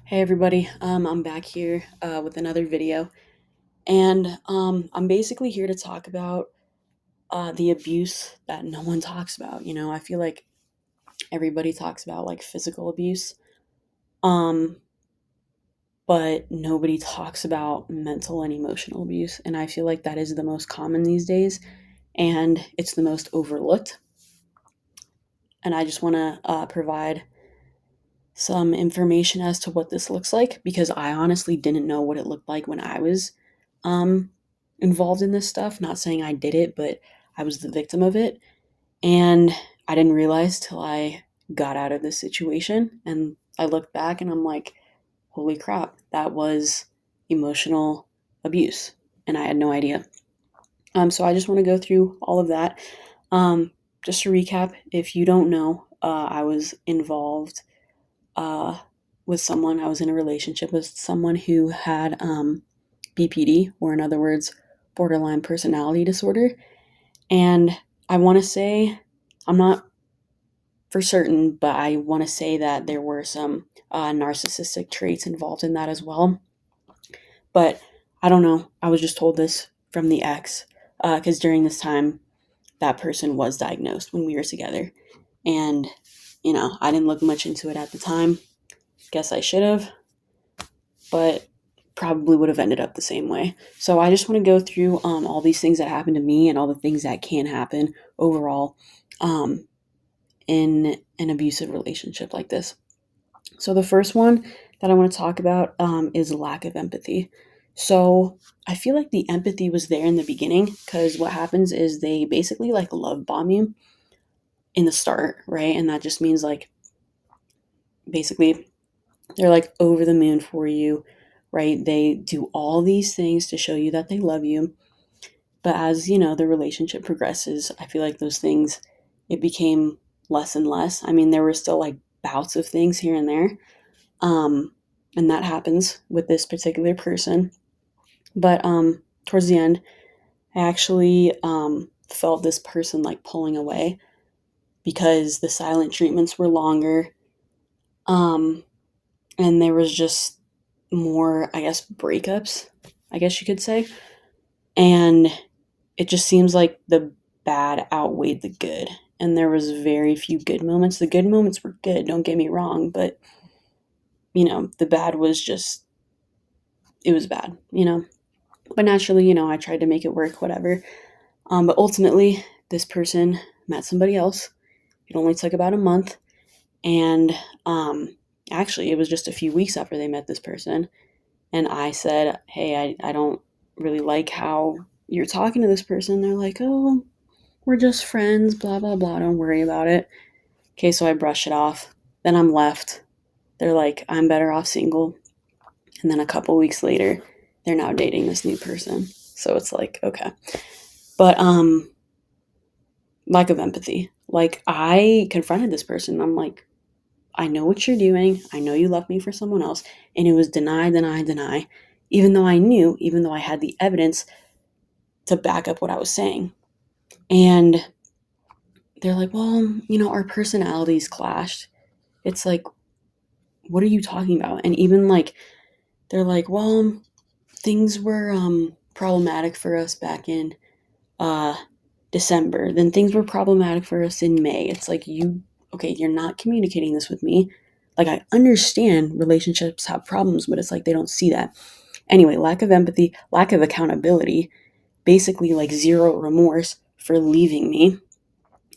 Hey everybody, I'm back here with another video, and I'm basically here to talk about the abuse that no one talks about. I feel like everybody talks about like physical abuse, um, but nobody talks about mental and emotional abuse, and I feel like that is the most common these days, and it's the most overlooked. And I just want to provide some information as to what this looks like because I honestly didn't know what it looked like when I was um, involved in this stuff. Not saying I did it, but I was the victim of it. And I didn't realize till I got out of this situation. And I look back and I'm like, holy crap, that was emotional abuse. And I had no idea. So I just want to go through all of that. Um, just to recap, if you don't know, I was involved uh, with someone. I was in a relationship with someone who had BPD, or in other words, borderline personality disorder. And I want to say, I'm not for certain, but I want to say that there were some narcissistic traits involved in that as well. But I don't know. I was just told this from the ex because during this time, that person was diagnosed when we were together. And, I didn't look much into it at the time. Guess I should have, but probably would have ended up the same way. So I just want to go through all these things that happened to me and all the things that can happen overall um, in an abusive relationship like this. So the first one that I want to talk about is lack of empathy. So I feel like the empathy was there in the beginning because what happens is they basically like love bomb you in the start, right? And that just means like basically they're like over the moon for you, right? They do all these things to show you that they love you. But as, the relationship progresses, I feel like those things, it became less and less. I mean, there were still like bouts of things here and there. Um, and that happens with this particular person. But towards the end, I actually felt this person like pulling away because the silent treatments were longer. Um, and there was just more, I guess, breakups, I guess you could say. And it just seems like the bad outweighed the good. And there was very few good moments. The good moments were good, don't get me wrong, but the bad was just it was bad. But naturally, I tried to make it work, whatever. But ultimately, this person met somebody else. It only took about a month, and actually, it was just a few weeks after they met this person. And I said, hey, I don't really like how you're talking to this person. They're like, oh, we're just friends, blah, blah, blah. Don't worry about it. Okay, so I brush it off. Then I'm left. They're like, I'm better off single. And then a couple weeks later, they're now dating this new person. So it's like, okay. But lack of empathy. Like I confronted this person. I'm like, I know what you're doing. I know you left me for someone else. And it was deny, deny, deny. Even though I knew, even though I had the evidence to back up what I was saying. And they're like, well, our personalities clashed. It's like, what are you talking about? And even like, they're like, well, things were problematic for us back in uh, December. Then things were problematic for us in May. It's like, okay, you're not communicating this with me. Like, I understand relationships have problems, but it's like they don't see that. Anyway, lack of empathy, lack of accountability, basically like zero remorse for leaving me.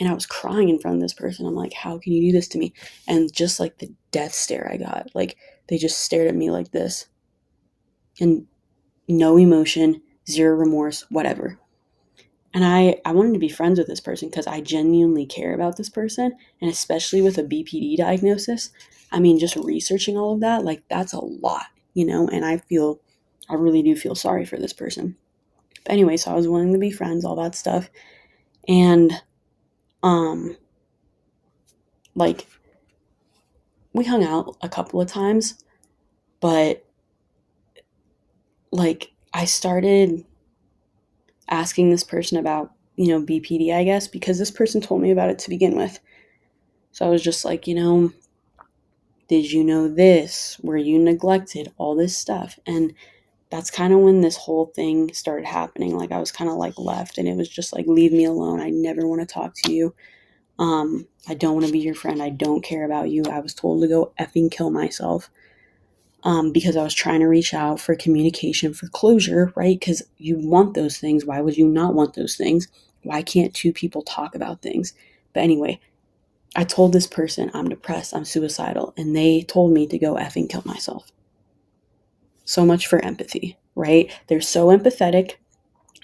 And I was crying in front of this person. I'm like, how can you do this to me? And just like the death stare I got, like they just stared at me like this and no emotion, zero remorse, whatever. And I wanted to be friends with this person because I genuinely care about this person. And especially with a BPD diagnosis, I mean, just researching all of that, like that's a lot. And I really do feel sorry for this person. But anyway, so I was willing to be friends, all that stuff. And, um, like, we hung out a couple of times, but like, I started asking this person about, BPD, I guess, because this person told me about it to begin with. So I was just like, Did you know this? Were you neglected? All this stuff. And that's kind of when this whole thing started happening. Like I was kind of like left and it was just like, leave me alone. I never want to talk to you. I don't want to be your friend. I don't care about you. I was told to go effing kill myself. Because I was trying to reach out for communication, for closure, right? Because you want those things. Why would you not want those things? Why can't two people talk about things? But anyway, I told this person I'm depressed, I'm suicidal, and they told me to go effing kill myself. So much for empathy, right? They're so empathetic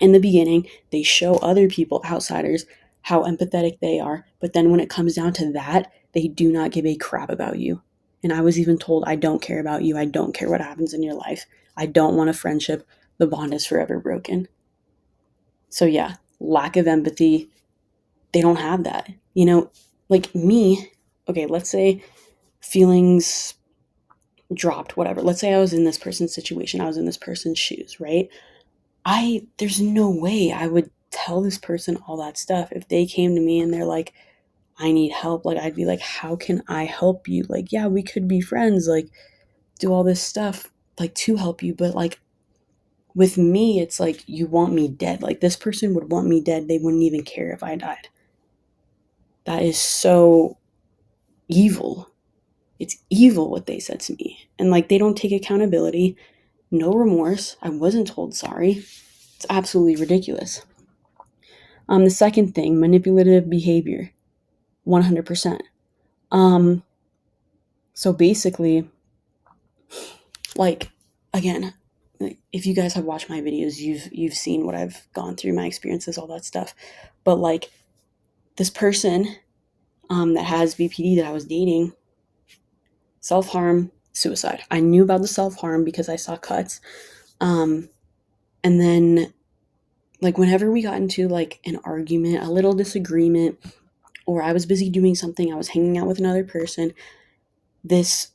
in the beginning. They show other people, outsiders, how empathetic they are. But then when it comes down to that, they do not give a crap about you. And I was even told, I don't care about you. I don't care what happens in your life. I don't want a friendship. The bond is forever broken. So, yeah, lack of empathy. They don't have that. You know, like me, okay, let's say feelings dropped, whatever. Let's say I was in this person's situation, I was in this person's shoes, right? There's no way I would tell this person all that stuff if they came to me and they're like, I need help. Like, I'd be like, how can I help you? Like, yeah, we could be friends, like, do all this stuff, like, to help you. But, like, with me, it's like, you want me dead. Like, this person would want me dead. They wouldn't even care if I died. That is so evil. It's evil what they said to me. And, like, they don't take accountability, no remorse. I wasn't told sorry. It's absolutely ridiculous. The second thing, manipulative behavior. 100%. Um, so basically, like, again, if you guys have watched my videos, you've seen what I've gone through, my experiences, all that stuff. But like this person that has BPD that I was dating, self-harm, suicide. I knew about the self-harm because I saw cuts. And then like whenever we got into like an argument, a little disagreement, or I was busy doing something, I was hanging out with another person, this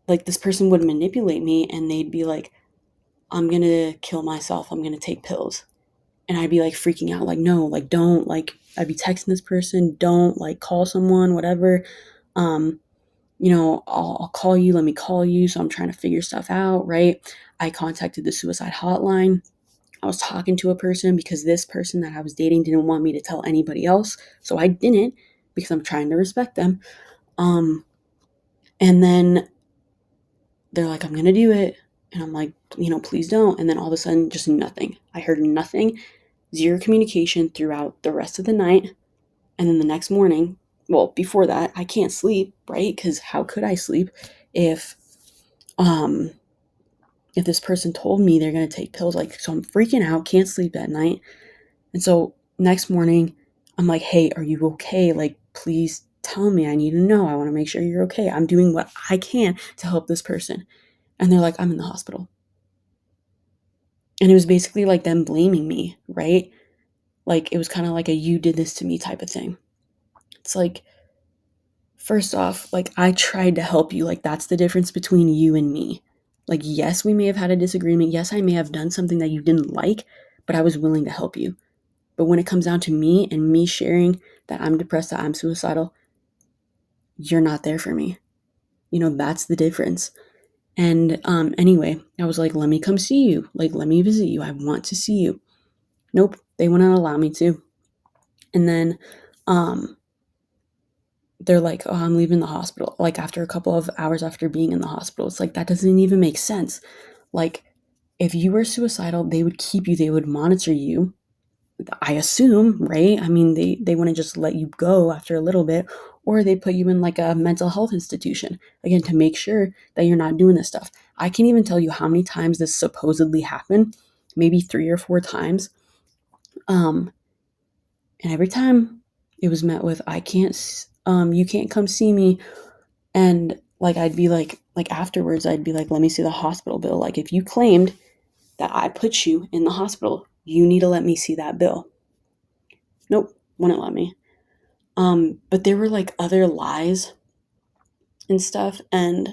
this person would manipulate me and they'd be like, I'm gonna kill myself, I'm gonna take pills. And I'd be like freaking out, like, no, like, don't, like, I'd be texting this person, don't, like, call someone, whatever. Um, I'll call you, let me call you. So I'm trying to figure stuff out, right? I contacted the suicide hotline. I was talking to a person because this person that I was dating didn't want me to tell anybody else. So I didn't because I'm trying to respect them. And then they're like, I'm going to do it. And I'm like, please don't. And then all of a sudden, just nothing. I heard nothing, zero communication throughout the rest of the night. And then the next morning, well, before that, I can't sleep, right? Because how could I sleep if um if this person told me they're gonna take pills? Like, so I'm freaking out, can't sleep at night. And so next morning, I'm like, hey, are you okay? Like, please tell me. I need to know. I want to make sure you're okay. I'm doing what I can to help this person. And they're like, I'm in the hospital. And it was basically like them blaming me, right? Like it was kind of like a you did this to me type of thing. It's like, first off, like I tried to help you. Like that's the difference between you and me. Like, yes, we may have had a disagreement. Yes, I may have done something that you didn't like, but I was willing to help you. But when it comes down to me and me sharing that I'm depressed, that I'm suicidal, you're not there for me. That's the difference. And anyway, I was like, let me come see you. Like, let me visit you. I want to see you. Nope, they wouldn't allow me to. And then um, they're like, oh, I'm leaving the hospital. Like, after a couple of hours after being in the hospital, it's like, that doesn't even make sense. Like, if you were suicidal, they would keep you, they would monitor you. I assume, right? I mean, they wouldn't just let you go after a little bit, or they put you in like a mental health institution, again, to make sure that you're not doing this stuff. I can't even tell you how many times this supposedly happened, maybe 3 or 4 times. Um, and every time it was met with, you can't come see me. And like, I'd be like afterwards, I'd be like, let me see the hospital bill. Like, if you claimed that I put you in the hospital, you need to let me see that bill. Nope, wouldn't let me. But there were like other lies and stuff, and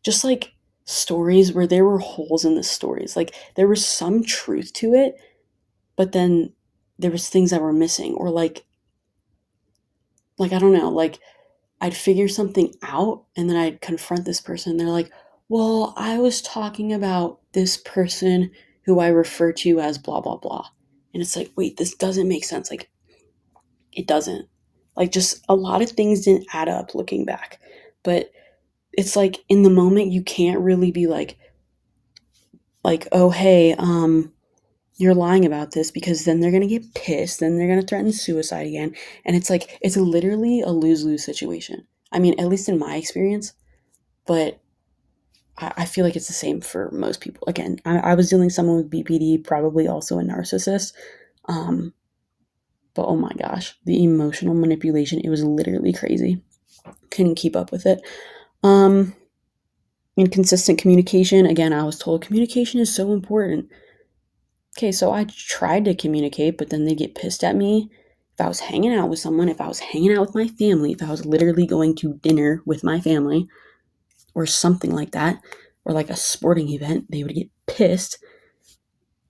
just like stories where there were holes in the stories. Like there was some truth to it, but then there was things that were missing, or like I don't know, like I'd figure something out and then I'd confront this person. They're like, well, I was talking about this person who I refer to as blah, blah, blah. And it's like, wait, this doesn't make sense. Like, it doesn't. Like, just a lot of things didn't add up looking back. But it's like in the moment, you can't really be like, oh, hey, you're lying about this, because then they're going to get pissed. Then they're going to threaten suicide again. And it's like, it's literally a lose lose situation. I mean, at least in my experience, but I feel like it's the same for most people. Again, I was dealing with someone with BPD, probably also a narcissist. Um, but oh my gosh, the emotional manipulation, it was literally crazy. Couldn't keep up with it. Um, Inconsistent communication. Again, I was told communication is so important. Okay, so I tried to communicate, but then they get pissed at me. If I was hanging out with someone, if I was hanging out with my family, if I was literally going to dinner with my family or something like that, or like a sporting event, they would get pissed.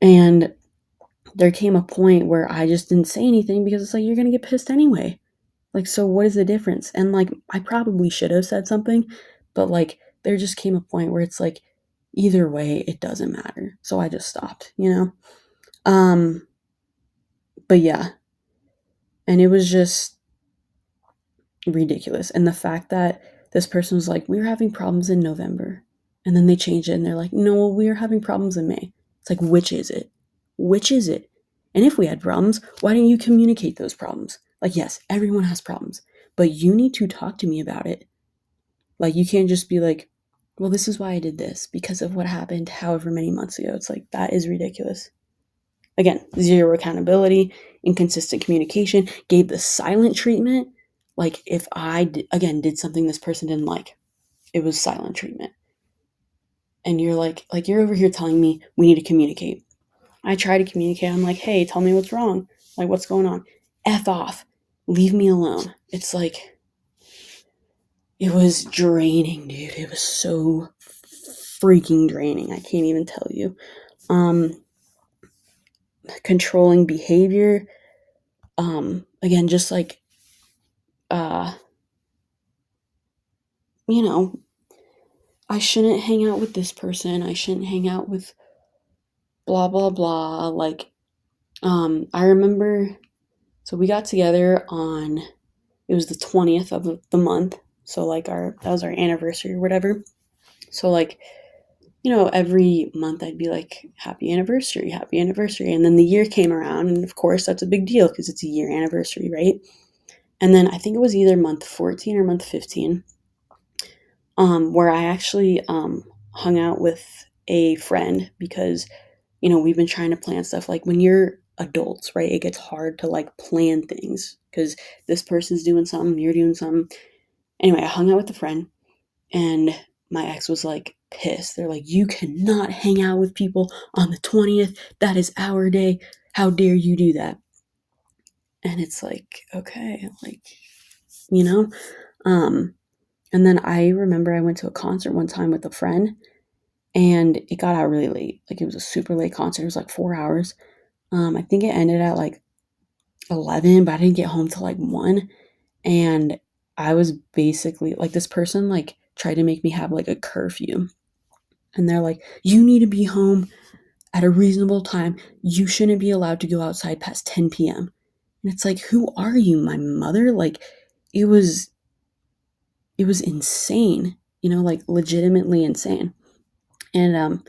And there came a point where I just didn't say anything because it's like, you're going to get pissed anyway. Like, so what is the difference? And like, I probably should have said something, but like, there just came a point where it's like, either way, it doesn't matter. So I just stopped, you know? But yeah, and it was just ridiculous. And the fact that this person was like, we were having problems in November. And then they changed it and they're like, no, we are having problems in May. It's like, which is it? Which is it? And if we had problems, why didn't you communicate those problems? Like, yes, everyone has problems, but you need to talk to me about it. Like, you can't just be like, well, this is why I did this because of what happened however many months ago. It's like, that is ridiculous. Again, zero accountability, inconsistent communication, gave the silent treatment. Like, if I, again, did something this person didn't like, it was silent treatment. And you're like, you're over here telling me we need to communicate. I try to communicate. I'm like, hey, tell me what's wrong. Like, what's going on? F off. Leave me alone. It's like, it was draining, dude. It was so freaking draining. I can't even tell you. Controlling behavior. Again, just like, uh, you know, I shouldn't hang out with this person. I shouldn't hang out with blah, blah, blah. Like, I remember, so we got together on, it was the 20th of the month. So, like, that was our anniversary or whatever. So, like, every month I'd be like, happy anniversary, happy anniversary. And then the year came around. And of course, that's a big deal because it's a year anniversary, right? And then I think it was either month 14 or month 15, where I actually hung out with a friend because, we've been trying to plan stuff. Like, when you're adults, right, it gets hard to like plan things because this person's doing something, you're doing something. Anyway, I hung out with a friend and my ex was like pissed. They're like, you cannot hang out with people on the 20th. That is our day. How dare you do that? And it's like, okay, like, you know? And then I remember I went to a concert one time with a friend and it got out really late. Like, it was a super late concert. It was like 4 hours. I think it ended at like 11, but I didn't get home till like 1. And I was basically like, this person like tried to make me have like a curfew. And they're like, you need to be home at a reasonable time. You shouldn't be allowed to go outside past 10 p.m. And it's like, who are you, my mother? Like, it was insane, like legitimately insane. And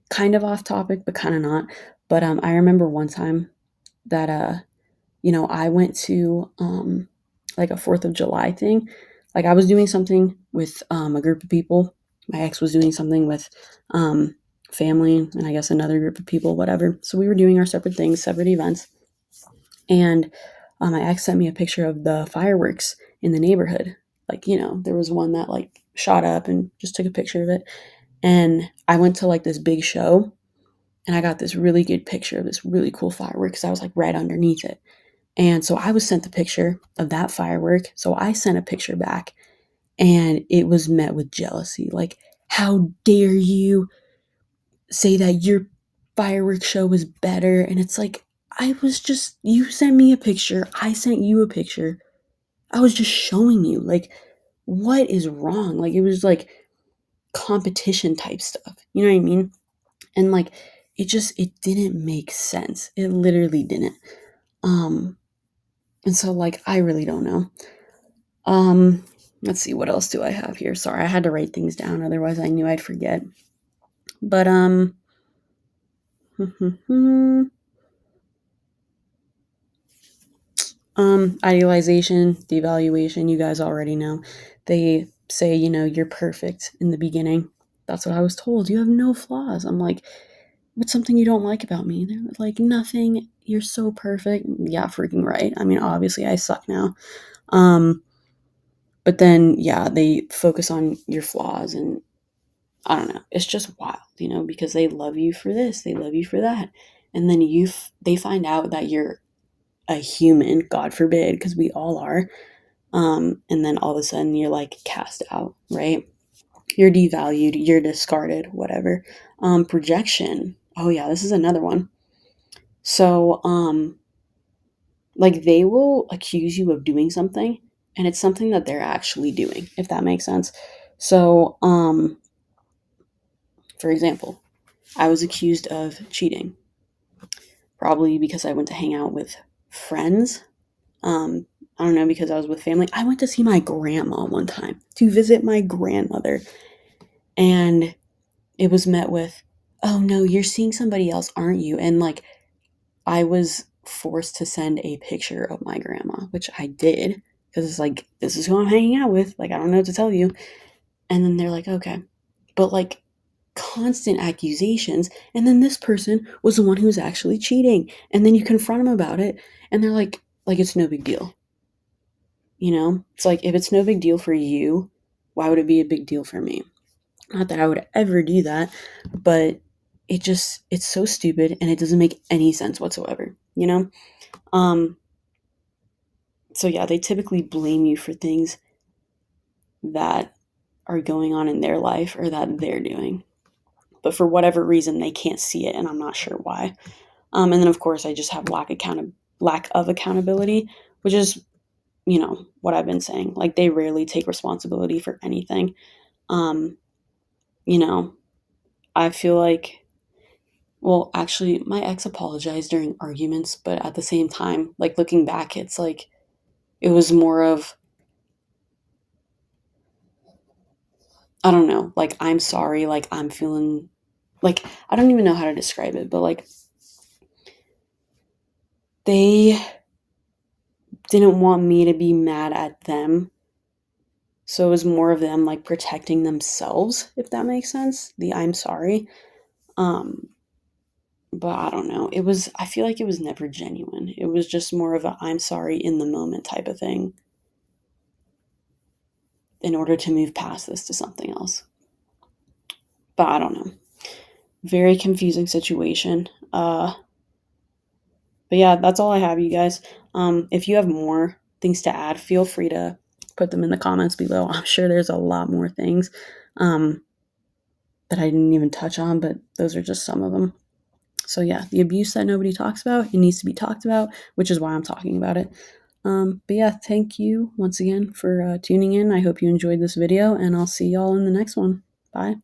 kind of off topic, but kind of not. But I remember one time that I went to like a 4th of July thing. Like, I was doing something with a group of people. My ex was doing something with family and I guess another group of people, whatever. So we were doing our separate things, separate events. And my ex sent me a picture of the fireworks in the neighborhood. Like, there was one that like shot up and just took a picture of it. And I went to like this big show and I got this really good picture of this really cool firework because I was like right underneath it. And so I was sent the picture of that firework. So I sent a picture back and it was met with jealousy. Like, how dare you say that your fireworks show was better? And it's like, you sent me a picture. I sent you a picture. I was just showing you. Like, what is wrong? Like, it was like competition type stuff. You know what I mean? And like, it didn't make sense. It literally didn't. Um, and so like, I really don't know. Um, let's see, what else do I have here? Sorry, I had to write things down, otherwise I knew I'd forget. But idealization, devaluation, you guys already know. They say, you're perfect in the beginning. That's what I was told. You have no flaws. I'm like, what's something you don't like about me? They're like, nothing. You're so perfect. Yeah, freaking right. I mean, obviously I suck now. But then, yeah, they focus on your flaws, and I don't know. It's just wild, because they love you for this, they love you for that. And then they find out that you're a human, God forbid, because we all are. And then all of a sudden you're like cast out, right? You're devalued, you're discarded, whatever. Projection. Oh yeah, this is another one. So, like they will accuse you of doing something, and it's something that they're actually doing, if that makes sense. So, for example, I was accused of cheating, probably because I went to hang out with friends. I don't know, because I was with family. I went to see my grandma one time, to visit my grandmother, and it was met with, "Oh no, you're seeing somebody else, aren't you?" And like, I was forced to send a picture of my grandma, which I did, because it's like, this is who I'm hanging out with. Like, I don't know what to tell you. And then they're like, okay. But like, constant accusations. And then this person was the one who was actually cheating. And then you confront them about it, and they're like it's no big deal. It's like, if it's no big deal for you, why would it be a big deal for me? Not that I would ever do that, but it's so stupid, and it doesn't make any sense whatsoever. Um, so yeah, they typically blame you for things that are going on in their life or that they're doing. But for whatever reason, they can't see it, and I'm not sure why. And then of course, I just have lack of accountability, which is, what I've been saying. Like, they rarely take responsibility for anything. Um, you know, I feel like, well, actually, my ex apologized during arguments, but at the same time, like, looking back, it's like it was more of, I don't know, like, I'm sorry, like, I'm feeling like, I don't even know how to describe it, but like, they didn't want me to be mad at them. So it was more of them like protecting themselves, if that makes sense. The I'm sorry. Um, but I don't know. I feel like it was never genuine. It was just more of a I'm sorry in the moment type of thing, in order to move past this to something else. But I don't know. Very confusing situation. But yeah, that's all I have, you guys. If you have more things to add, feel free to put them in the comments below. I'm sure there's a lot more things um, that I didn't even touch on, but those are just some of them. So yeah, the abuse that nobody talks about, it needs to be talked about, which is why I'm talking about it. But yeah, thank you once again for tuning in. I hope you enjoyed this video, and I'll see y'all in the next one. Bye.